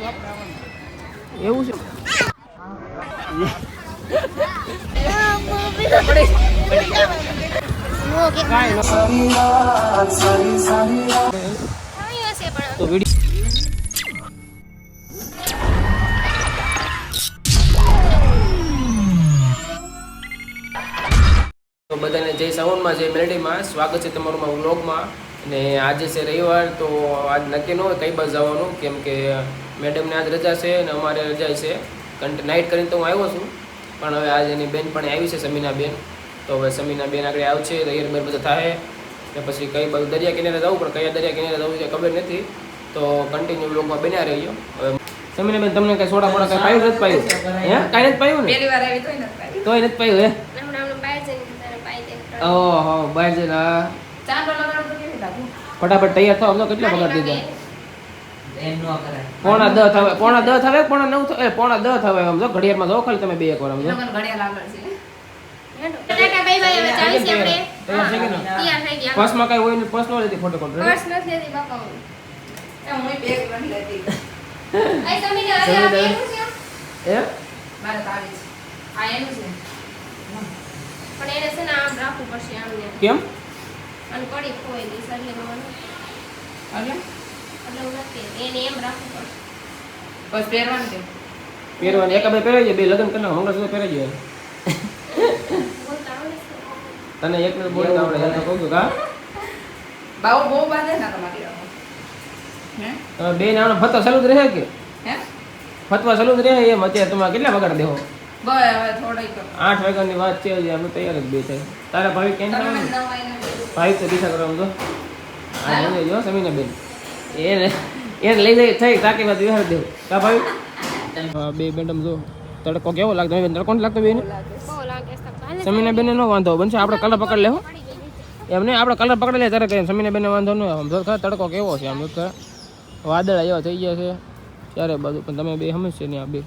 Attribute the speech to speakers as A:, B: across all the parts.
A: એવું છે તો વિડીયો તો બધાને જય સાઉન્ડમાં જય મેલેડીમાં સ્વાગત છે તમારું વ્લોગમાં. અને આજે છે રવિવાર, તો આજ નક્કી ન હોય કઈ બસ જવાનું, કેમ કે મેડમને આજ રજા છે અને અમારે રજા છે. નાઇટ કરીને તો હું આવ્યો છું, પણ હવે આજે એની બેન પણ આવી છે, સમીના બેન. તો હવે સમીના બેન આગળ આવશે, રવિવાર બેન બધા થાય ને પછી કઈ બધું દરિયા કિનારે જવું, પણ કયા દરિયા કિનારે જવું છે ખબર નથી. તો કન્ટિન્યુ વ્લોગમાં બન્યા રહીયો. હવે સમીના બેન તમને કઈ સોડા મોડા કઈ પાયું નથી પાયું? હે કાંઈ નથી પાયું ને?
B: પહેલી વાર આવી તોય નથી
A: તોય નથી
B: પાયું.
A: પાયું? હે ઓહો, બહાર જઈને
B: ચાંદો લગાડો તો કેવી લાગે?
A: ફટાફટ તૈયાર થાવ. તો કેટલા પગાર દીધા?
B: એમ નો કરાય.
A: પોણા 10 થવે, પોણા 10 થવે, પોણા 9 થવે, પોણા 10 થવે. આમ જો ઘડિયાળમાં જો ખાલી તમે બે એક વાર આમ જો.
B: લગન ઘડિયાળ આગળ છે.
C: Tata bye bye. હવે ચાલી છે આપણે.
A: તૈયાર છે કે ના?
C: તૈયાર થઈ ગયા.
A: પર્સમાં કઈ હોય ને પર્સ નો લેતી ફોટો કોડ.
C: પર્સ નથી લેતી બાપા હું.
B: એ હું બેગ નથી લેતી.
C: આ સમીને આજે આ બેનું છે.
A: હે
B: મારે તાળી છે. આ એનું છે.
C: પણ એને છે ને આમ રાખવું પડશે આમ ને.
A: કેમ?
C: અને કડી ખોઈ દી સરલે ગવાનું.
B: એટલે
C: એટલે હું નથી. એને એમ રાખવું પડશે.
B: બસ પહેરવાનું છે.
A: પહેરવાની એક બે પહેરાઈ જાય, બે લગન કરી નાખો, મંગળસૂત્ર પહેરાઈ જાય.
C: બોલતા આવડે છે.
A: તને એક ને બોલતા આવડે એમ તો કહું છું કા?
B: બાવો બહુ બાંધે ના તમારી આવો. હે?
A: તમે બે નાનો ફતવા ચાલુ જ રહે કે?
B: હે?
A: ફતવા ચાલુ જ રહે એમ? અત્યારે તમારે કેટલા વગાડ દેવો?
B: બસ હવે થોડીક
A: 8 વાગ્યાની વાત છે, હજી અમે તૈયાર જ બે થાય. તારા ભાઈ કેમ
B: તમે
A: થાય?
B: 9 વાગ્યા
A: ભાઈ તો દીઠા કરવા તો આ લઈ જો સમીના બેન એને લઈ જાય થઈ ટાંકીમાં વિહાર દેવું કા ભાઈ? હા, બે મેડમ જો તડકો કેવો લાગતો? તડકો નથી લાગતો બેન?
C: બહુ લાગે છે. હાલે
A: સમીના બેન નો વાંધો બનશે, આપણે કલર પકડ લેવો
C: પડી ગઈ.
A: એમ નહીં, આપણે કલર પકડી લે ત્યારે કહીએ. સમીના બેન વાંધો નહીં. આમ જો તડકો કેવો છે, આમ જો વાદળા એવા થઈ ગયા છે ત્યારે બધું. પણ તમે બે સમજશે નહીં આ બે.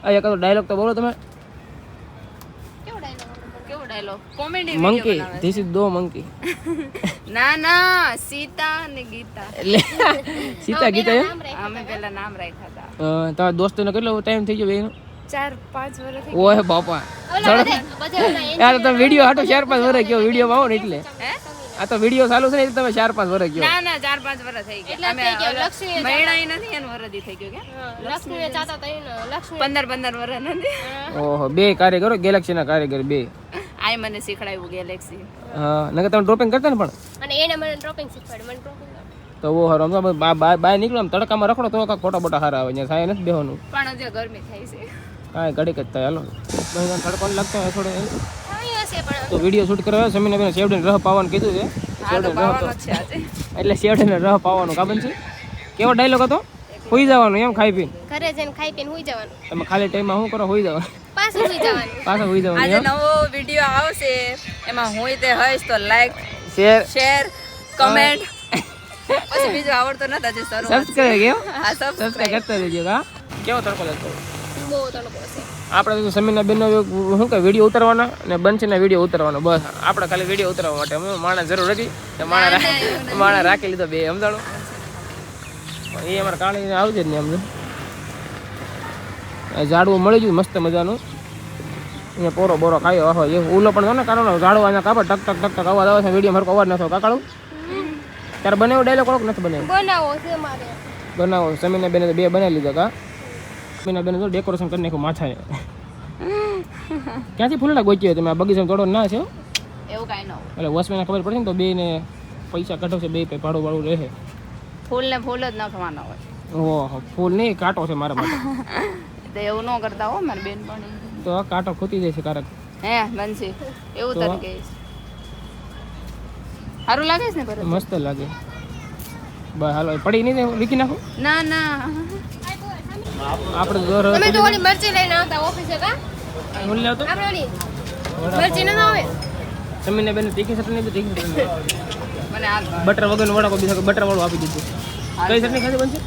A: આ એક ડાયલોગ તો બોલો તમે.
B: કેવો dialogue? Comedy
A: monkey, this is the monkey.
B: ના ના, સીતા અને ગીતા.
A: એટલે સીતા ગીતા એમ?
B: અમે પેલા નામ રાખ્યા હતા.
A: તમારા દોસ્તોને કેટલો ટાઈમ થઈ ગયો બેન?
B: 4-5 વર્ષ થઈ
A: ઓય બાપા,
C: ઓલા બધે ઓલા
A: યાર તમે વિડીયો હાટો 4-5 વર્ષ ગયો વિડીયો આવો ને એટલે.
B: હે?
A: આ તો વિડીયો ચાલુ છે ને એટલે તમે 4-5 વર્ષ ગયો.
B: ના ના, 4-5 વર્ષ થઈ ગયા.
C: એટલે થઈ ગયો. લક્ષ્મી
B: મહિનાઈ નથી એનું વરદી થઈ ગયું કે?
C: લક્ષ્મી ચાતા તઈ ને લક્ષ્મી
B: 15 વર્ષ નથી.
A: ઓહો, બે કારીગરો, ગેલેક્સી ના કારીગર બે.
B: આય મને શીખડાવ્યું ગેલેક્સી.
A: હા, નકર તમે ડ્રોપિંગ કરતા ને પણ
C: અને એને મને ડ્રોપિંગ શીખવાડી. મને ડ્રોપિંગ
A: તો ઓ હારો આમ બાય નીકળો આમ તડકામાં રખડો તો કાંઈક ફોટા બોટા સારા આવે. ત્યાં થાય નથી બેહવાનું,
B: પણ હજી ગરમી થાય છે.
A: કાંઈ ઘડીક જ થાય. હાલો ભાઈ તડકો નહીં લાગતો હોય થોડો
C: થાય હશે પણ
A: તો વિડીયો શૂટ કરવા સમીના બેન શેવડીને રહ પાવાનું કીધું છે.
B: આ તો પાવાનો જ છે આજે.
A: એટલે શેવડીને રહ પાવાનું કાબન છે. કેવો ડાયલોગ હતો? હુઈ જવાનું એમ ખાઈ પીને?
C: ઘરે જઈને ખાઈ પીને હુઈ જવાનું.
A: તમે ખાલી ટાઈમમાં શું કરો? હુઈ જવાનું,
C: પાછું હુઈ જવાનું.
A: પાછા હુઈ જવાનું.
B: આજે નવો વિડીયો આવશે, એમાં હું તે હઈશ તો લાઈક
A: શેર
B: શેર કમેન્ટ. પછી બીજું આવડતો નથી હજી શરૂ.
A: સબસ્ક્રાઇબ કેવો?
B: હા
A: સબસ્ક્રાઇબ
B: સબસ્ક્રાઇબ.
A: કરતા રહેજો. કા કેવો તડકો લાગતો?
C: બહુ તડકો છે.
A: આપણે તો સમીના બેનનો શું કહે વિડીયો ઉતારવાના અને બંસીના વિડીયો ઉતારવાનો, બસ આપણે ખાલી વિડીયો ઉતારવા માટે. અમે માણસ જરૂર હતી તો માણસ રાખી લીધો બે, સમજાણો. એ અમારે કાળી આવજે જ નહીં. સમજો ઝાડવું મળી ગયું મસ્ત મજાનું. અહીંયા પોરો બોરો ખાયો. આહો એ ઉલો પણ જો ને કાઢો ઝાડવું અહીંયા કાપડ ટક ટક ટક ટક અવાજ આવે છે. વિડીયો મારો અવાજ નતો કાકાળું. ત્યારે બનાવ્યો ડાયલોગ કોક નથી બનાવ્યો?
C: બનાવો છે મારે.
A: બનાવો. સમીના બેને બે બનાવી લીધા. કા સમીના બેને તો ડેકોરેશન કરી નાખ્યું માથાએ. ક્યાંથી ફૂલડા ગોચ્યો તમે? આ બગીચામાં થોડો ના છે
B: એવું કાંઈ ન હોય.
A: એટલે વોચમેનને ખબર પડશે ને તો બેને પૈસા કઢાવશે, બે ભાડું વાળું રહે.
B: ફૂલ ને ફૂલ જ નાખવાના હોય.
A: ઓહો, ફૂલ નહીં કાંટો છે મારા માટે.
B: તો એવું ન કરતા હો મારી બેન પણ.
A: તો આ કાંટો ખૂટી જાય છે કારક.
B: હે બનશે એવું
A: તો?
B: તને કહીશ. સારું લાગે છે ને પર?
A: મસ્ત લાગે. બસ હાલો પડી નહીં લીખી નાખો.
B: ના ના,
A: આપણે જોર
C: તમે તો ઓલી મરચી લઈને આવતા ઓફિસે કા?
A: ઓલી લાવતો
C: આપણે ઓલી મરચી ન આવે.
A: સમીના બેન તીખી ચટણી બી તીખી ચટણી
B: મને આ
A: બટર વગરનું વડાકો બીજા બટર વાળું આપી દીધું. કઈ ચટણી ખાધી બનશે?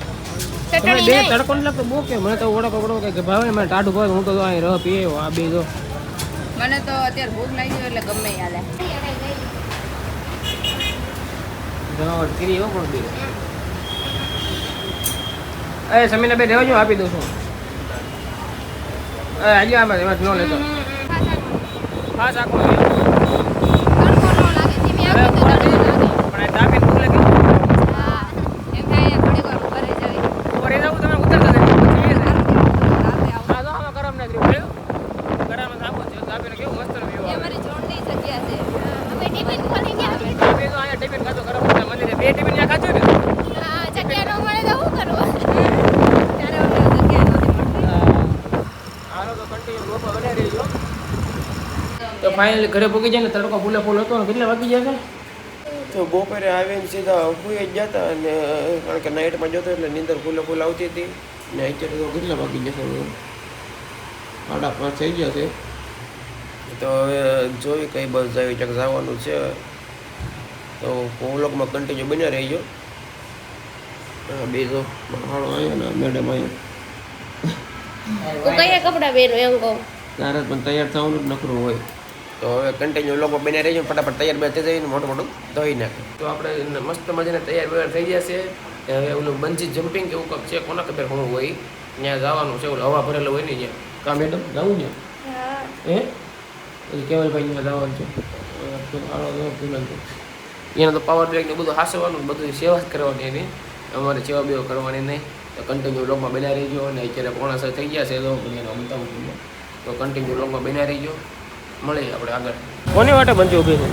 A: તમે
C: ચટણી
A: બે
C: નહીં.
A: તડકો નહીં લાગતો બહુ કે? મને તો વડાકો કઈ ભાવે ને મને ટાઢું ભાવે. હું તો અહીં રહ પીએ આ બે જો.
B: મને તો અત્યારે ભૂખ લાગી હોય એટલે ગમે હાલે.
A: જમાવટ કરી એવો પણ બે એ સમીના બે રહેવા જો આપી દઉં છું આજે આમાં એમાં ન લેતો હા સાકો
C: તડકો ન લાગે ધીમે આવે તો તડકો લાગે
A: પણ તાપી ભૂખ લાગી
C: હા એમ થાય થોડીક વાર ઉભા રહી જાય
A: ઉપર એ જાવ તમે ઉતરતા જજો પછી
C: રાતે આવું
A: આ તો આમાં ગરમ નાખી રહ્યું ગરમ સાબુ છે તાપીને કેવું મસ્ત
C: એ
A: વ્યૂ આવે
C: અમારી જોડની જગ્યા છે અમે ટિફિન ખોલી ગયા
A: તાપી તો અહીંયા ટિફિન ખાતો ગરમ મસ્ત મંદિરે બે ટિફિન ત્યાં ખાધું ને
C: હા જગ્યા ન મળે તો શું કરવું ત્યારે અમને જગ્યા નથી મળતી
A: હાલો તો કન્ટિન્યુ લોકો બનાવી રહીજો તો ફાઇનલી ઘરે પહોંચી જાય ને તડકો ફૂલે ફૂલ હતો ને કેટલા વાગી ગયા તો બપોરે આવીને સીધા સુઈ જ જતા અને કારણ કે નાઇટમાં જતો એટલે નીંદર ફૂલે ફૂલ આવતી હતી ને અત્યારે તો કેટલા વાગી જશે 5:30 થઈ ગયા છે તો હવે જોઈ કઈ બસ આવી ચક જવાનું છે તો વ્લોગમાં કન્ટિન્યુ બન્યા રહીજો બીજો હાળો આવ્યો ને મેડમ આવ્યો
C: તું કયા કપડાં પહેરો એમ કહું
A: તારે પણ તૈયાર થવાનું જ નખરું હોય તો હવે કન્ટિન્યુ લોકો બને રહીને ફટાફટ તૈયાર બે થઈ જઈને મોટું મોટું ધોઈ નાખે તો આપણે મસ્ત મજાને તૈયાર બૈયાર થઈ જશે હવે ઓલું બંજી જમ્પિંગ કે એવું કંઈક છે કોના ખબર શું હોય ત્યાં જવાનું છે ઓલું હવા ભરેલું હોય ને ત્યાં કા મેડમ જવું છે હે પછી કેવલભાઈ ત્યાં જવાનું છે એનો તો પાવર બ્રેક ને બધું હાસવાનું બધું સેવા જ કરવાની એની અમારે સેવા બેવા કરવાની નહીં તો કન્ટિન્યુ લોકમાં બનાવી રહીજો અને અત્યારે 5:30 થઈ ગયા છે તો એનો બતાવું તો કન્ટિન્યુ લોકમાં બનાવી રહીજો મળીએ આપણે આગળ કોની વાટે બંધી ઊભી છે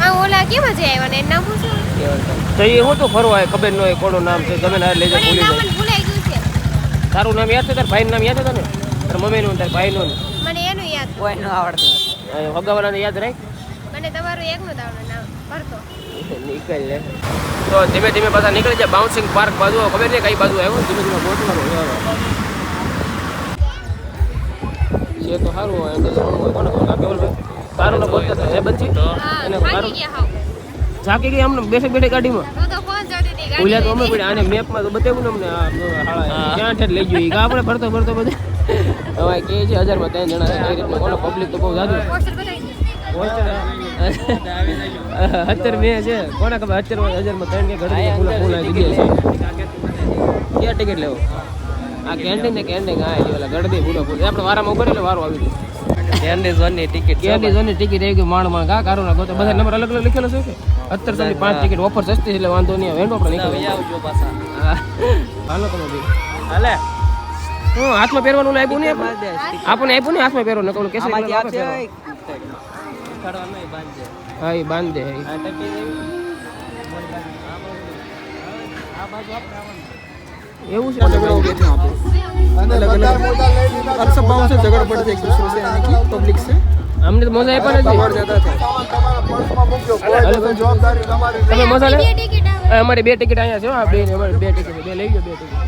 C: આ ઓલા કેમાં છે આવ્યા ને એનું નામ શું છે
A: તો એ હું તો ફરવા આવે ખબર ન હોય કોનું નામ છે તમે ના લેજો
C: મને
A: ભૂલી
C: નામ
A: જાય
C: મને ભૂલાઈ ગયું છે
A: તારું નામ યાદ છે તાર ભાઈનું નામ યાદ છે તને તાર મમ્મીનું તાર ભાઈનું
C: મને એનું યાદ
B: કોઈ ન આવડતું
A: વગાવાલાને યાદ રાખ
C: મને તમારું એકનું દાવનું નામ ભરતો
A: નીકળ લે તો ધીમે ધીમે પાછા નીકળી જાય બાઉન્સિંગ પાર્ક બાજુ ખબર નહીં કઈ બાજુ આવ્યો ધીમે ધીમે પહોંચવાનું છે તો સારું હોય અંદર કોને તારું ને પહોંચતા હે બચ્ચી
C: હા
A: એને
C: થાકી ગયા હાવ
A: ઝાકી ગઈ અમને બેઠે બેઠે ગાડીમાં
C: તો ફોન જોતી હતી
A: ભૂલ્યા તો
C: ગાડી
A: અમે પડ્યા આને મેપમાં તો બતાવ્યું ને અમને ક્યાં ઠેઠ લઈ ગયું આપણે ફરતો ફરતો બધે હવે કે છે 1000 માં 3 જણા કઈ રીતનું કોનો પબ્લિક તો બહુ જાદુ
C: પોસ્ટર બતાવી
A: અત્યારે મેં છે કોને ખબર 1000 માં 3 કે ઘડી ફૂલ આવી ગયા છે ક્યાં ટિકિટ લેવો આ કેન્ટીન ને કેન્ટીન આ ઓલા ગળદી પૂરો ફૂલ આપણે વારામાં ઉપર એટલે વારો આવી ગયો
B: કેન્ડી ઝોનની ટિકિટ
A: કેન્ડી ઝોનની ટિકિટ આવી ગઈ માણ કા કારો ના ગોતો બધા નંબર અલગ અલગ લખેલો છે કે અત્યારે સુધી 5 ટિકિટ ઓફર સસ્તી છે એટલે વાંધો નહીં વેંડો આપણે નીકળી
B: આવજો પાછા
A: હાલો તમે ભાઈ
B: હાલે
A: હું હાથમાં પહેરવાનું આપ્યું નહીં આપણને આપ્યું ને હાથમાં પહેરો નકરું કેસરી કલર
B: આમાંથી
A: આપે
B: આપશે
A: પહેરો.
B: ખડવાનું એ બાંધજે
A: હા એ બાંધે હે
B: આ ટપી દેવી આ બાજુ આપણે આવવાનું
A: એવું છે
D: अब सब गाँव से झगड़ पड़ते एक दूसरे से यानी कि पब्लिक से
A: અમને તો મજા આપ્યા નથી તમે મજા લે
C: ટિકિટ
A: અમારી 2 ટિકિટ અહીંયા છે હો, આ બે ને અમારી 2 ટિકિટ બે લઈ ગયો 2 ટિકિટ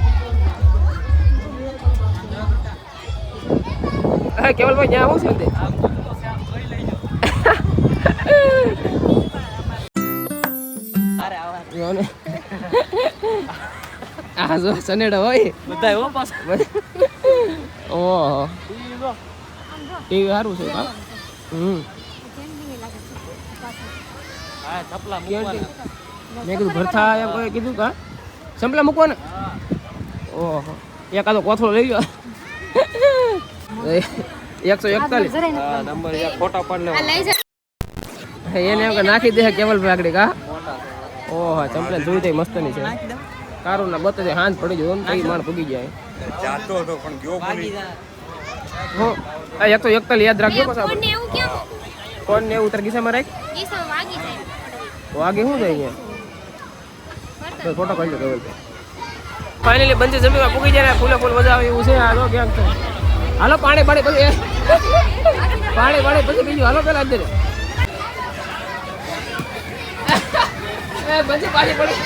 A: હા કેવલભાઈ ત્યાં આવું છે ને
B: અરે આવા
A: જો ને આ જો સનેડા હોય
B: બધા હો પાછા
A: ઓહો ટીવી સારું છે કા
B: હા ચપલા
A: કેન્ટીન
B: મૂકવાના
A: મેં કીધું ભરથા એમ કોઈ કીધું કા સંપલા મૂકવાના ઓહો એકાદો કોથળો લઈ ગયો 141
B: હા નંબર એક ફોટો પાડ
C: આ લઈ જા
A: એને એમ કે નાખી દે કેવલ આગળ કા ઓહો ચંપલા જોઈ તઈ મસ્તની છે કારું ના બતે હાંજ પડી ગયો ને માણ પગી જાય
D: जातो तो पण गयो
B: ભાગી જા
A: હો આ 141 યાદ રાખજો પાછા
C: ફોન ને એવું કેમ
A: કોણ ને ઉતર ગીસામાં રાખ
C: ઈ સમ વાગી જાય
A: વાગે શું જાય અહીંયા તો ફોટો કાઢી લો કેવલ ફાઇનલી બંજી જમીનમાં પૂગી જાય ને ફૂલે ફૂલ મજા આવે એવું છે હાલો ક્યાંક છે હાલો પાણી પછી પાણી પછી બીજું હાલો પેલા અંદર એ બંજી પાણી પડી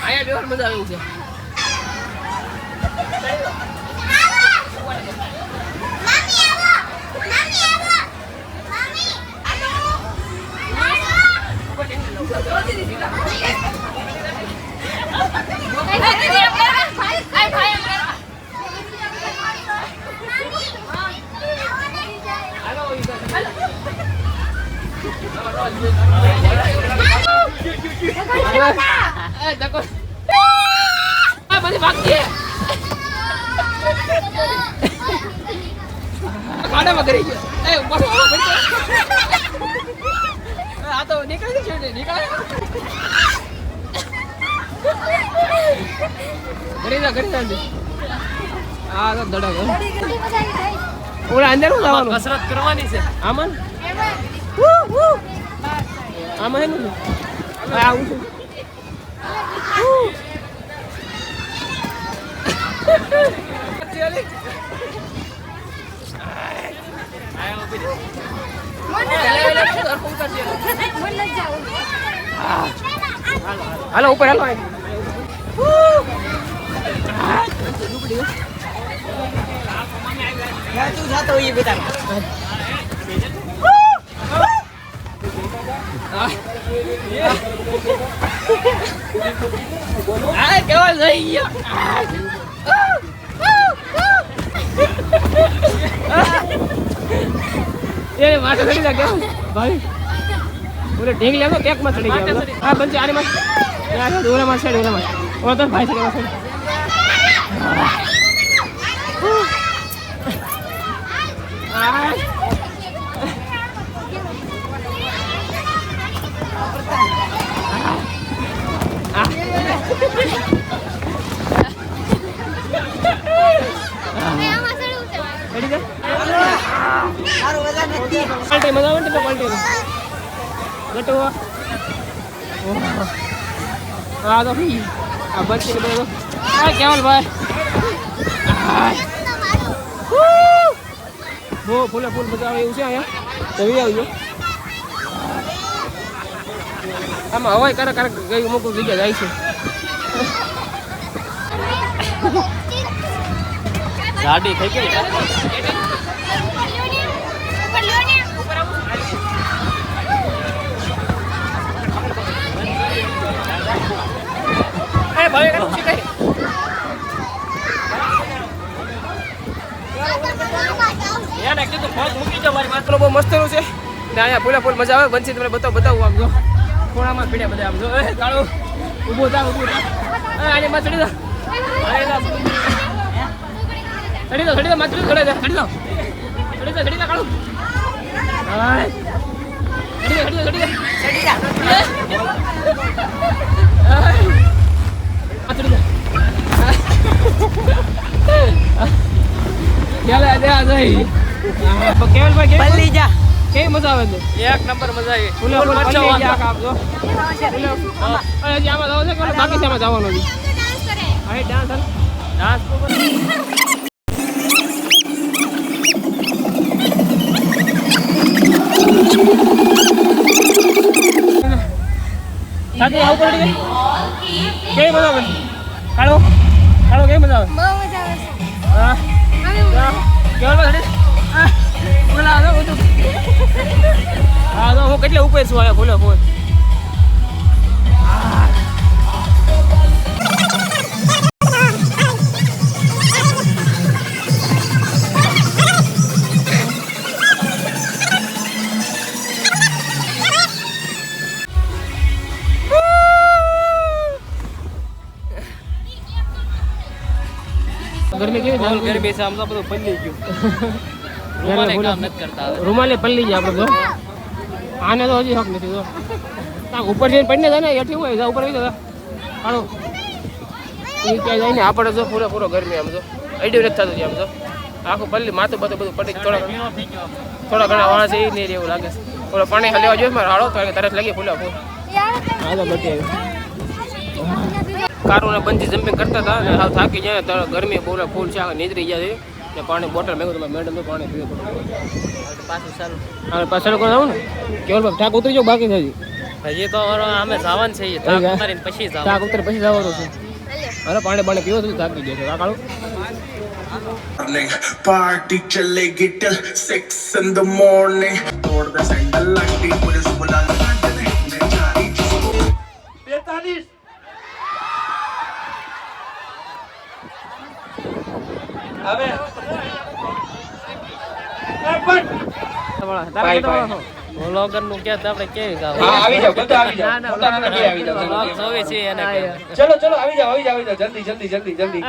A: આયા બેવાર મજા આવે છે બધી ભાગતી ખાડામાં કરી ગયો આ તો નીકળી છે નીકળે કરી જા હા તો ધડક ઓલા અંદર હું જવાનું કસરત કરવાની છે આમાં આમાં એનું આવું છું હાલો ઉપર હાલો કેવા જઈ ગયા એ માથે ચડી જા કેમ ભાઈ ઓલે ઢીંગ લેવો કેક માં ચડી ગયા હા બંચી આની માં યાર ઓલા માં સાઈડ ઓલા માં ઓ તો ભાઈ સાઈડ માં क्वालिटी मजा આવે ને તો ક્વોલિટી ગટો આ તો ભઈ આ બચ્ચે કે બધો આ કેવલ ભાઈ બહુ ફૂલે ફૂલ મજા આવે એવું છે અહીંયા તો આવજો આમાં હવાઈ કરે ગઈ અમુક જગ્યા જાય છે ગાડી થઈ ગઈ બહુ મસ્ત છે ને અહીંયા ફૂલા ફૂલ મજા આવે બનશે તમને બતાવું આમ જો થોડામાં પીડ્યા બધા આમ જો કાળો ઊભો થા આની માં ચડી દો માત્ર ચડી દો કાળો કેવલભાઈ કેવી મજા આવે છે એક નંબર મજા આવી આમાં જવાનું છે કે બાકી છે જવાનું છે ડાન્સ સાથે આવું પડી કેવી મજા આવે કાળો કેવી મજા આવે
C: બહુ મજા આવે છે
A: હા કેવલભાઈ બોલા દો બધું હા તો હું કેટલે ઉપર છું આયા બોલો બોલ ગરમી કેવી છે ગરમી છે આમ તો બધું પલ્લી ગયું રૂમાલે કામ નથી કરતા રૂમાલે પલ્લી જાય આપણે તો આને તો હજી હક નથી તો ઉપર જઈને પડીને જાય ને એઠી હોય ઉપર આવી જાય હાલો એ ક્યાં જાય ને આપણે જો પૂરો ગરમી આમ તો આઈડિયો નથી થતું આમ તો આખું પલ્લી માથું બધું પડી થોડા ઘણા વાળા છે એ નહીં એવું લાગે છે થોડો પાણી હલેવા જોઈએ મારે હાલો તો તરત લાગી ફૂલા ફૂલ હા તો બધી કારોને બંજી જમ્પિંગ કરતા હતા ને હાવ થાકી જાય તો ગરમી બહુ ફૂલ છે નીતરી ગયા છે ને પાણી બોટલ મેં મેડમ તો પાણી પીવું પાછું ચાલુ હા પાછળ કોણ આવું ને કેવલ ઠાક ઉતરી જાવ બાકી છે હજી તો અમે જવાનું છે પછી ઠાક ઉતરે પછી જવાનું છે અરે પાણી પીવો તો થાકી ગયો છે કાળું
E: पार्टी चलेगी till 6 in the morning. तोड़ दे सैंडल लाटी पुलिस बुला बेचारी 45 अबे
A: વ્લોગર નું કે આપણે કેવી ગાવ
F: હા આવી જાઓ બધા આવી જાઓ
A: ના,
F: પોતાના નથી આવી જાઓ
A: વ્લોગ જોવે છે એને
F: ચલો ચલો આવી જાઓ જલ્દી જલ્દી જલ્દી જલ્દી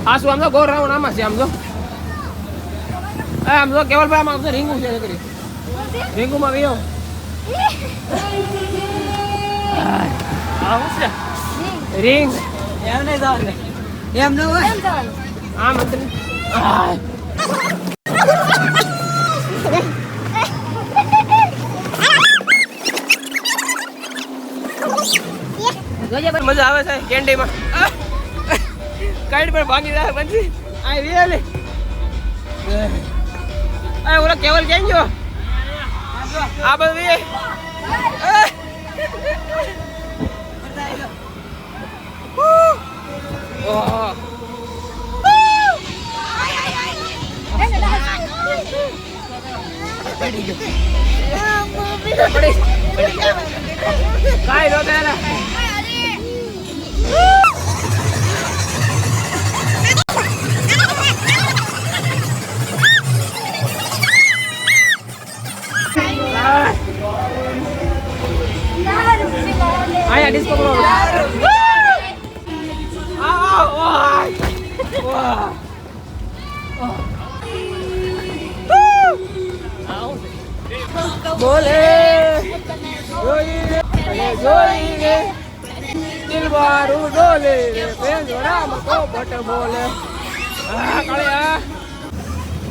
A: આ શું આમ તો ગોળ રાઉન્ડ આમાં છે આમ તો આમ તો કેવલભાઈ આમાં તો રીંગું છે કરી રીંગુમાં ગયો આવું છે રીંગ એમ નહીં જવાનું એમ ન હોય આમ અંદર મજા આવે છે કેન્ડીમાં કાઈડ પર ભાગી જાય પછી આ રિયલી આ ઓલા કેવલ કેમ ગયો આ બધી કાઈ નો થાય આયા ડિસ્કો કરો બોલે જોઈને દિલ મારું ડોલે રે પેંજોરામ કોપટ બોલે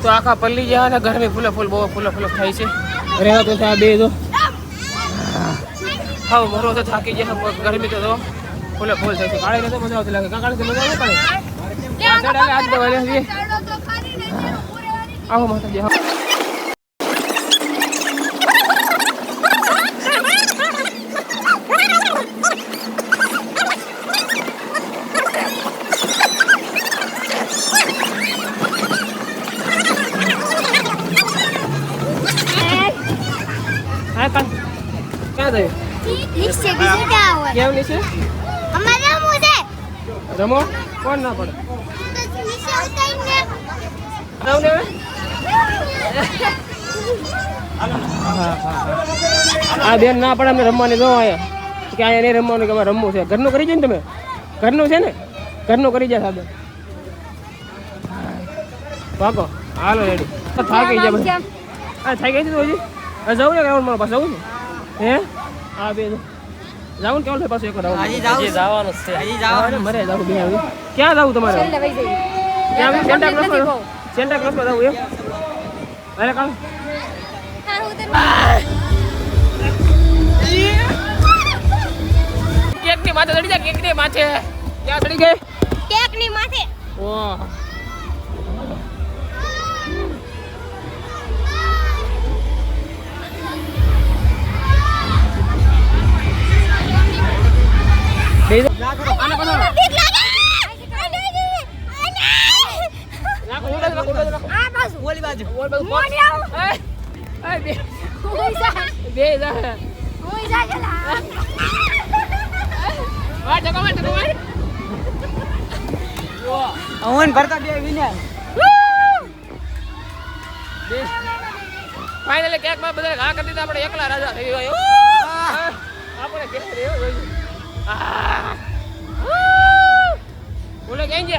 A: તો આખા પલ્લી ગયા ને ગરમી ફૂલે ફૂલ બહુ ફૂલે ફૂલ થાય છે રહેવા તો આ બે જો હા મરો તો થાકી ગયા ગરમી તો ફૂલે ફૂલ થાય છે કાળી તો મજા આવતી લાગે કાળી તો મજા આવે કાળી આજ તો વાલે છે આવો માતાજી ક્યાં થયું
C: નીચે બીજું ક્યાં હોય
A: કેમ નીચે
C: અમારે રમવું છે
A: રમો કોણ ના પડે
C: તો નીચે ઉતારીને
A: રમને આ બેન ના પડે અમને રમવાની જો આયા કે અહીંયા નહીં રમવાનું કે અમારે રમવું છે ઘરનું કરી જાય ને તમે ઘરનું છે ને ઘરનું કરી જાય સાહેબ પાકો હાલો રેડી થાકી જાય બધા હા થઈ ગઈ છે તો હજી જવું ને કેવલ મારા પાસે જવું ને હે હા બે જાવું ને કેવલ પાસે એક રાઉન્ડ હજી જવાનું છે હજી જવાનું મરે જાવું બે ક્યાં જાવું તમારે ક્યાં સેન્ટા ક્લાસમાં સેન્ટા ક્લાસમાં જાવું એમ અરે કામ કેક ની માથે ચડી જા કેક ની માથે ક્યાં ચડી ગઈ
C: કેક ની માથે
A: ઓહ
C: બીક લાગે આ બાજુ
A: ઓલી બાજુ
C: મોની આવો
A: બે જા
C: હું જા ગલા
A: વાટ જકો
D: અવન ભરતા બે વિનર
A: ફાઇનલી કેક માં બધા ઘા કરી દીધા આપણે એકલા રાજા થઈ ગયો આપણે કેક રહ્યો બોલે કેમ છે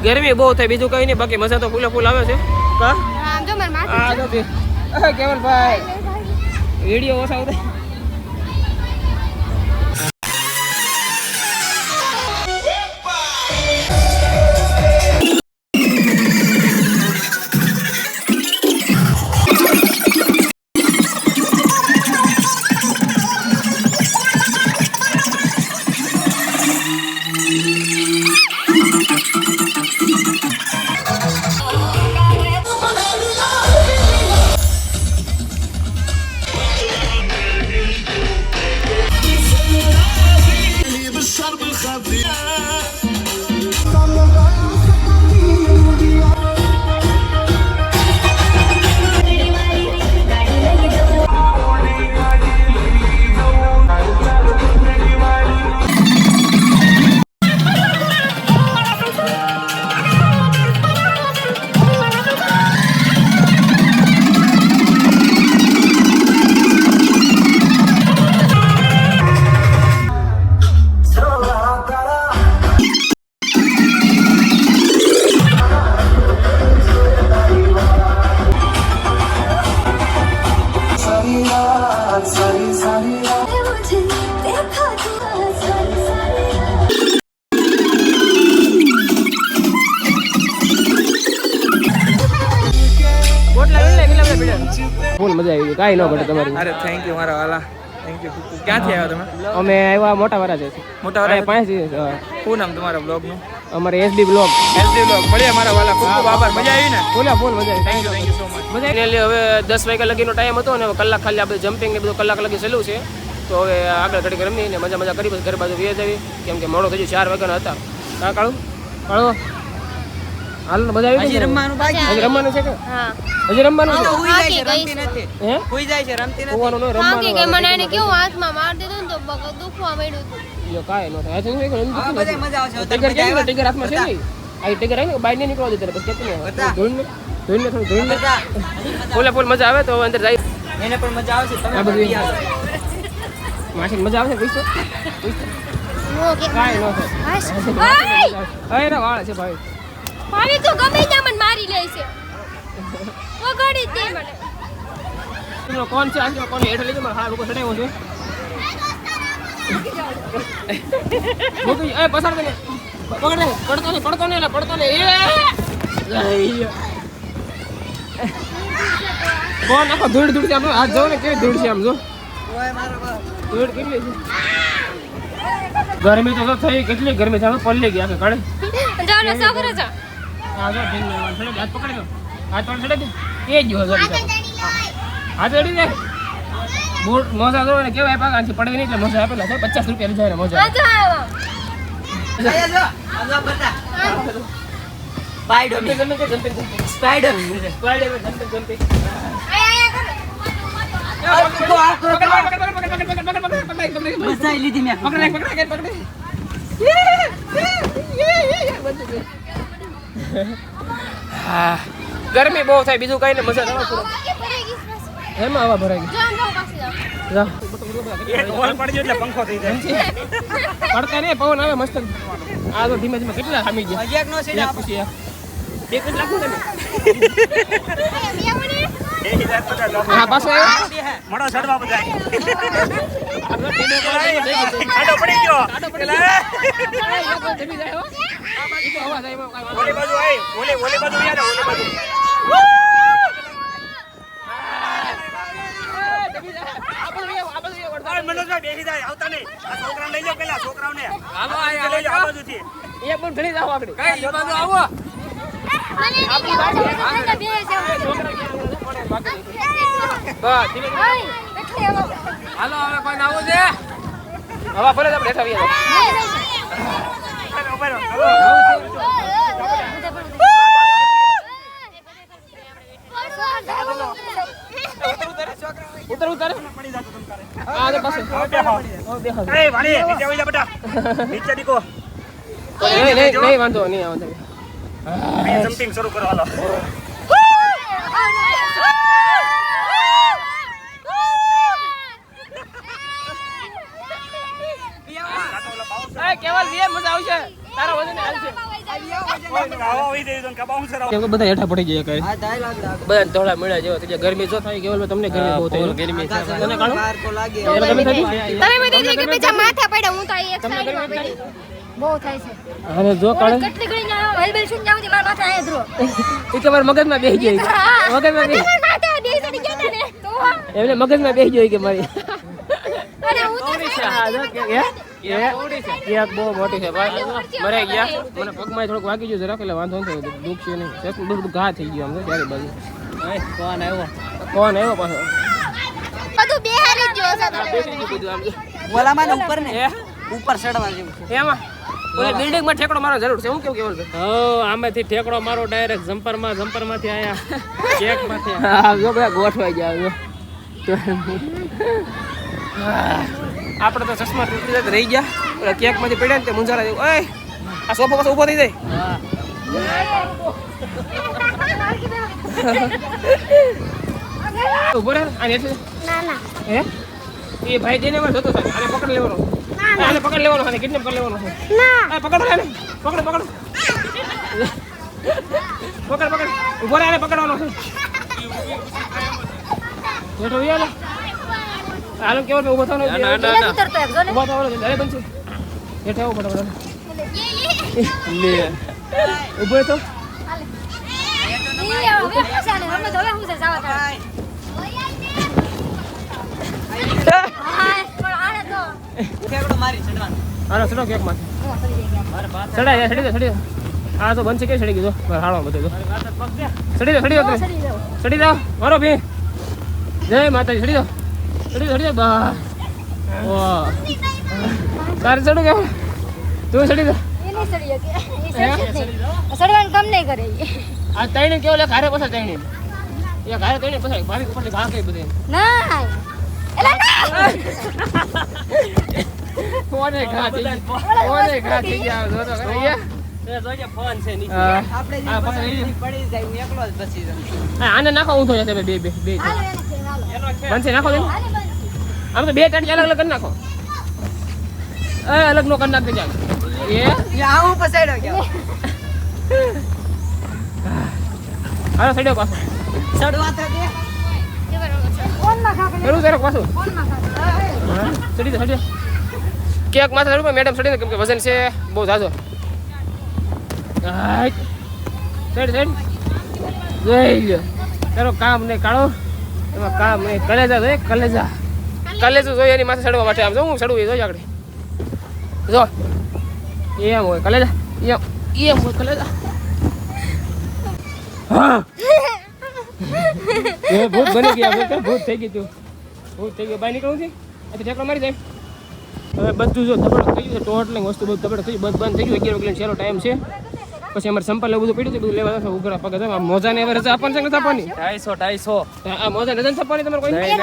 A: ગરમી બહુ થાય બીજું કઈ નહીં બાકી મજા તો ફૂલે ફૂલ આવે છે કા
C: આમ જો માર માથે
A: આ જો બે કેવલભાઈ વિડિયો ઓછા આવતા મજા આવી ગઈ, કાંઈ ન ઘટે તમારી.
D: અરે થેન્ક યુ મારા વાલા, થેન્ક યુ. ક્યાંથી આવ્યા તમે?
A: અમે આવ્યા મોટા વાળા છે,
D: મોટા વાળા.
A: પાંચ.
D: શું નામ તમારા બ્લોગનું?
A: અમારે SD બ્લોગ.
D: SD blog. મળીએ મારા વાલા, ખૂબ ખૂબ આભાર. મજા આવી ને?
A: બોલ્યા બોલ, મજા આવી.
D: Thank you so much.
A: મજા આવી. હવે 10 વાગ્યા લગીનો ટાઈમ હતો ને, હવે કલાક ખાલી આપણે જમ્પિંગ ને બધું કલાક લગી સહેલું છે. તો હવે આગળ ઘડી રમી ને મજા કરી પછી ઘર બાજુ વ્યાજ આવી, કેમ કે મોડો થઈ ગયો, 4 વાગ્યાના હતા. કાં કાળું હાલ ને મજા આવી ગઈ.
B: રમવાનું બાકી.
A: હજી રમવાનું છે કે?
C: હા
A: હજી રમવાનું છે?
B: હુઈ જાય છે, રમતી નથી.
A: હે
B: હુઈ જાય છે, રમતી નથી.
A: હોવાનું નહીં,
C: હા કે
A: રમવાનું.
C: મને એને કેવું હાથમાં માર દીધું ને તો બગ દુખવા માંડ્યું હતું.
A: યો કાંઈ ન થાય. હજી નહીં
B: હા, બધાય મજા આવશે.
A: ટિગર છે ને, ટિગર હાથમાં છે ને, આ ટિગર આવી ને બહાર નહીં નીકળવા દેતા, પછી કેટલું ધોઈને થોડું ધોઈને ફૂલ મજા આવે તો અંદર જાય.
B: એને પણ મજા આવશે. તમે
A: આ
B: પણ
A: બધું
B: પી આવો.
A: માસી મજા આવશે પૂછતો
C: નો કે
A: કાંઈ ન થાય.
C: હાશ. ભાઈ
A: અરે વાળ છે ભાઈ.
C: ભાઈ તો ગમે ત્યાં મને મારી લે છે. વગાડી દે મને.
A: એનો કોણ છે? આજે કોણ હેઠળ લઈ ગયો? હા લોકો ચડાવ્યો છે. મૂકી એ પસાર કરે. પકડે પડતો ને કોણ આખો ધૂળ છે આમ. હાથ જો ને કેવી ધૂળ છે આમ, જો
B: ઓય મારો બાપ.
A: ધૂળ કેટલી છે. ગરમી તો થઈ, કેટલી ગરમી છે, પલ્લી ગયા કાઢે.
C: જાનો છોકરો છે.
A: હા જો હાથ પકડી દો, હાથ પકડી દે એ જ જો હાથ અડી જાય. બૂટ મોજા જો ને કેવાય પાક આથી પડવી નહીં એટલે મોજા આપેલા છે 50 રૂપિયા લીધા મોજા.
C: આ જો આવો.
B: આયા જો. આજો બતા. Spider spider
A: jumping.
B: બસાઈ લીધી મેં.
A: ગરમી બહુ થાય, બીજું કઈ ને મજા ના આવે. એમાં આવા ભરાઈ
C: જાન જાવ પાછી જાવ.
A: પડતા નહીં, પવન આવે મસ્ત. આ તો ધીમે ધીમે કેટલા ખામી ગયા.
B: હજી એક નો સીડા
A: એક પછી બે જ લાખું ને. હા પાછો આવ્યો.
F: મોડો ચડવા બધા
A: ખાડો
F: પડી ગયો.
A: જમી જાય હો. ઈ તો અવાજ આવ્યો કાંઈ વાંધો
F: ઓલી બાજુ આય, ઓલી બાજુ યાર, ઓલી બાજુ.
A: નહીં. જમી જાય. આ બાજુ વળતા.
F: આ મનોજભાઈ બેસી જાય, આવતા નહીં. આ છોકરાને લઈ જાઓ પેલા, છોકરાઓને
A: હાલો
F: લઈ જાઓ આ બાજુથી.
A: એ પણ ઘણી જાવ આગળ.
B: કઈ ઈ બાજુ આવો.
C: મને નહીં બાજુ બે છે.
A: બસ ધીમે ધીમે.
C: ઓય એટલે આવો.
A: હાલો હવે કોઈ ના આવું છે. હવા ફરે તો આપણે હેઠા આવીએ.
F: ઉભા રહો.
A: ઉતર આ તો પાસે
F: બેહો.
A: બેહો.
F: એ વાળી, નીચે આવી જા બેટા. નીચે દીકો.
A: નહીં વાંધો નહીં આવે.
F: અહીંયા જમ્પિંગ શરૂ કરો હાલો.
A: એ કેવલ બે મજા આવશે. તારો વજન હાલશે.
F: આવો આવી જઈ તો કે બાઉન્સર આવો.
A: કેમ કે બધા હેઠા પડી જાય કઈ.
B: આ ડાય લાગ લાગ.
A: બધા ધોળા મળ્યા જેવા થઈ જાય. ગરમી જો થાય કેવલ તમને ગરમી બહુ થાય. ગરમી તને કાઢો.
B: બહાર કો લાગે.
A: ગરમી થઈ
C: તમે બધી જગ્યાએ બીજા માથા પડ્યા, હું તો અહીં એક
A: તમને
C: સાઈડમાં
A: ગરમી
C: પડી. બહુ થાય છે.
A: અને જો કાઢો.
C: કેટલી ઘડી ના હલબેલ સુન જાવ છે મારા માથા આયા ધ્રો.
A: એ તમારા મગજમાં બેસી જાય. મગજમાં બેસી
C: મારા માથા બે જણી ગયા ને તો
A: એમને મગજમાં બેસી જાય કે મારી.
C: અરે હું તો
A: એક બહુ મોટી છે ભાઈ. મરાઈ ગયા. મને પગમાં થોડુંક વાગી ગયું જરાક, એટલે વાંધો નથી. દુઃખ છે નહીં. ચેક બધું ઘા થઈ ગયું આમ તો ચારે બાજુ. કોણ આવ્યો પાછો?
C: બધું બેહારી જ જો છે
A: બેસી ગયું બધું આમ જો.
B: ઓલામાં ને ઉપર ને ઉપર ચડવા જેવું છે.
A: એમાં ઓલી બિલ્ડિંગમાં ઠેકડો મારવા જરૂર છે. હું કેવું કેવલ ભાઈ?
G: આમાંથી ઠેકડો મારો ડાયરેક્ટ જમ્પરમાંથી આયા કેકમાંથી.
A: હા જો બધા ગોઠવાઈ ગયા જો. આપણે તો ચશ્મા તૂટી જાય તો રહી ગયા. ઓલા કેકમાંથી પડ્યા ને તે મુંજારા જેવું. ઓય આ સોફો પાછો ઊભો થઈ જાય. ઊભો રહે આને એટલે
C: ના ના
A: હે એ ભાઈ જઈને મારે જતો થાય. આને પકડ લેવાનો. આને પકડ લેવાનો. આને કિડનેપ કરી લેવાનો છે.
C: ના
A: આ પકડ લે. પકડ ઊભો રહે. આને પકડવાનો છે. બેઠો યાર. હાલો કેવો ઊભો થવાનો.
C: ના ઉતરતો એક જો ને
A: ઊભો થવાનો છે. અરે બનશે. બેઠા આવો ફટાફટ. લે ઊભો તો
C: ઈ હવે પૂછાને અમે તો હવે હું છે જાવા તા પણ આને તો
A: હાલો ચડો કેક માં ચડાય ચડી દો આ તો બનશે કે ચડી ગયો હાલો બધું ચડી દો તમે ચડી જાઓ મારો ભી જય માતાજી ચડી દો બા વાહ તારે ચડું કે તું ચડી દો
C: એ નહીં સડી શકે સડવાનું કામ નહીં કરે ઈ.
A: આ તઈને કેવો લે ઘરે પછા તઈને એ ઘરે તઈને પછા ભાભી ઉપર ઘા કે બધે
C: ના એલા ના
A: કોને ઘા થઈ ગયા જો તો ખરી
G: ફોન છે નીચે.
A: આને નાખો ઊંધો જશે બે
C: હાલો એને ખેલ હાલો
A: બનશે નાખો દે
C: હાલે બનશે
A: આમ તો બે ટાટ અલગ અલગ કરી નાખો અલગ નો કરી નાખते ચાલ હાલો સડ્યો પાછો
C: ફોનમાં ખા કરે
A: કરું જરા પાછું
C: ફોનમાં ખા
A: ચડી દે કેક માથે ચડું મેડમ ચડીને કેમ કે વજન છે બહુ ઝાઝો ચડ જોઈ લ્યો તારો કામ નહીં કાઢો એમાં કામ નહીં કલેજા જોઈએ કલેજું જોઈએ એની માથે ચડવા માટે આમ જો હું ચડું એ જોઈ આગળ જો એમ હોય કલેજા એમ હોય કલેજા હા એ ભૂત બની ગયા ભૂત થઈ ગયું બહાર નીકળવું છે એટલે ઠેકડો મારી જાય હવે બધું જો ધબડ થઈ ગયું છે ટોટલિંગ વસ્તુ બધું ધબડ થઈ ગયું બંધ થઈ ગયું 11 વાગ્યાનો છેલ્લો ટાઈમ છે પછી અમારે સંપલ એવું બધું પડ્યું છે બધું લેવા જશે ઉઘરા પગે આ મોજાને હવે રજા આપવાની છે કે નથી આપવાની
G: 250
A: આ મોજા રજા નથી આપવાની તમારે કોઈ
G: નહીં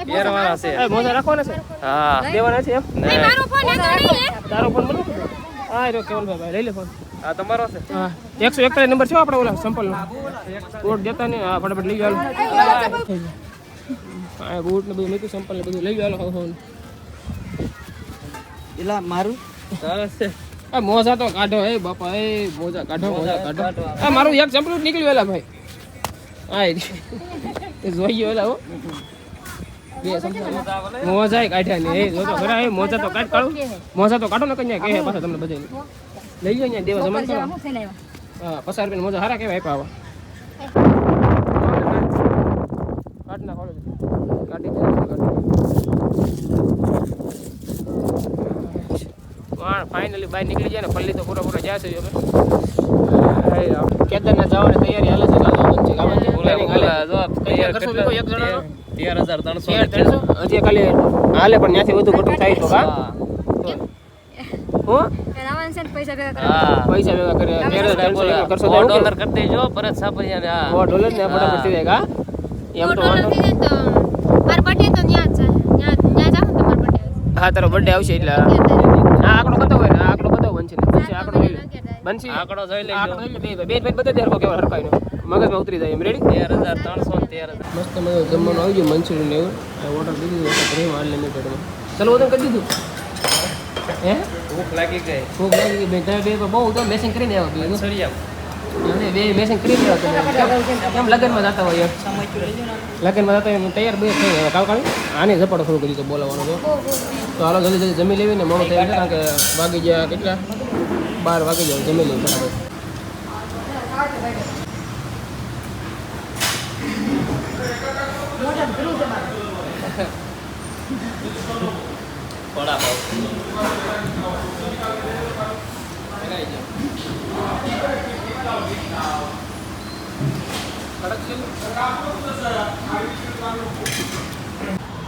G: પહેરવાના છે.
A: મોજા રાખવાના છે
G: હા
A: દેવાના છે એમ
C: નહીં મારો ફોન એનો નહીં લે
A: તારો ફોન મને હા રો કેવલભાઈ લઈ લે ફોન
G: આ તમારો છે.
A: હા 141 નંબર છે આપણે ઓલા સંપલનો કોડ દેતા ને હા ફટાફટ લઈ જાવ હા બૂટ ને બધું મેકું સંપલ ને બધું લઈ જાવ
G: સરસ છે.
A: આ મોજા તો કાઢો એ બાપા એ મોજા કાઢો આ મારું એક ચંપલું જ નીકળ્યું એલા ભાઈ હા એ જોઈ એલા હો બે મોજા કાઢ્યા ને એ જો તો ખરા એ મોજા તો કાઢો ને કન્યા કે પાછા તમને બધાને લઈ જાવ અહીંયા દેવા જમણ કરો
C: હું છે ને
A: હા 50 રૂપિયા મોજા હારા કેવા આપ્યા કાઢ ના ખોલો કાઢી ફાઇનલી બહાર નીકળી જાય ને પલ્લી તો પૂરા જશે હવે કેદારનાથ જવાની તૈયારી હાલે છે હજી ખાલી હાલે પણ ત્યાંથી વધુ ઘટું થાય તો કા હું
C: રાવણ છે ને પૈસા ભેગા કરે
A: પૈસા ભેગા કરે કરશો તો
G: $1 કરી દેજો પરત સાપરિયા ને આ
A: $1 ને ફટાફટ થઈ જાય કા એમ તો વાંધો
C: માર બર્થડે તો ન્યા જ છે ન્યા જાવ ને તમાર બર્થડે
A: હા તારો બર્થડે આવશે એટલે આ આંકડો કતો હોય ને આ આંકડો કતો બનશે ને પછી આંકડો લઈ લે બનશે
G: આંકડો જોઈ લેજો.
A: આંકડો લઈ લે બે બતા દે કેવો હરકાઈ નો મગજમાં ઉતરી જાય એમ રેડી
G: 13,300 ને 13,000.
A: મસ્ત મજા જમવાનું આવી ગયું મંચુરિયન ને એવું ઓર્ડર દીધું પ્રેમ અનલિમિટેડમાં ચલો ઓર્ડર કરી દીધું હે
G: ભૂખ લાગી ગઈ.
A: ખૂબ લાગી ગઈ બે બહુ તો મેસિંગ કરીને આવ્યો બીજું
G: સરિયા
A: અને બે મેસિંગ કરીને આવ્યો કેમ લગનમાં જતા હોય લગનમાં જતા હોય તૈયાર બે થઈ ગયા કાલ આને ઝપાટો શરૂ કરી તો બોલાવવાનો તો હાલો જલ્દી જમી લેવી ને મોડું થઈ ગયું કારણ કે વાગી ગયા કેટલા 12 વાગી જાય જમી લેવી બરાબર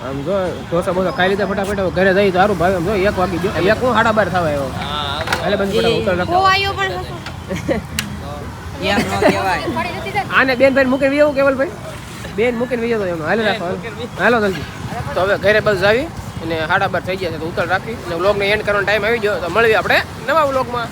A: આમ જો ઢોસા બોસા ખાઈ લીધા ફટાફટ હવે ઘરે જઈ તો સારું ભાવે આમ જો 1 વાગી ગયો 1 હું 12:30 થવા આવ્યો એટલે બંધ પડા ઉતર રાખો
C: ગોવાયો પણ
A: આને બેન ભાઈ મૂકીને વી આવું કેવલભાઈ બેન મૂકીને વી જતો એમનો હાલે રાખો હાલો જલ્દી તો હવે ઘરે બસ આવી અને 12:30 થઈ ગયા છે તો ઉતર રાખી અને વ્લોગને એન્ડ કરવાનો ટાઈમ આવી ગયો તો મળીએ આપણે નવા વ્લોગમાં